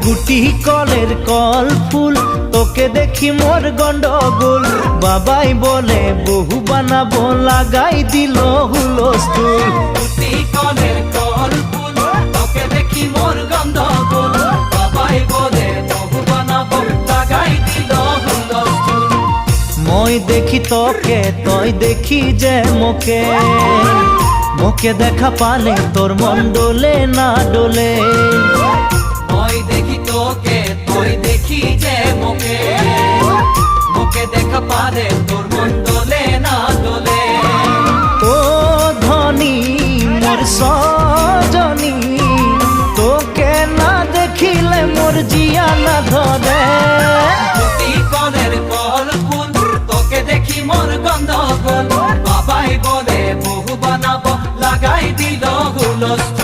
গুটি কলের কল ফুল তোকে দেখি মোর গন্ডগোল বাবাই বলে বহু বানাবো লাগাই দিল হুলস্থুল গুটি কলের কল ফুল তোকে দেখি মোর গন্ডগোল বাবাই বলে বহু বানাবো লাগাই দিল হুলস্থুল মই দেখি তোকে তই দেখি যে মোকে মোকে দেখা পালে তোর মন ডোলে না ডোলে মই দেখি তোকে তুই দেখি যে মোকে মোকে দেখা পারে তোর মন দোলে না দোলে ও ধনী মোর সজনী তোকে না দেখিলে মোর জিয়া না ধরে গুটি কলের কল ফুল তোকে দেখি মোর গন্ডগোল বাবাই বলে বহু বানাবো লাগাই দিল হুলস্থুল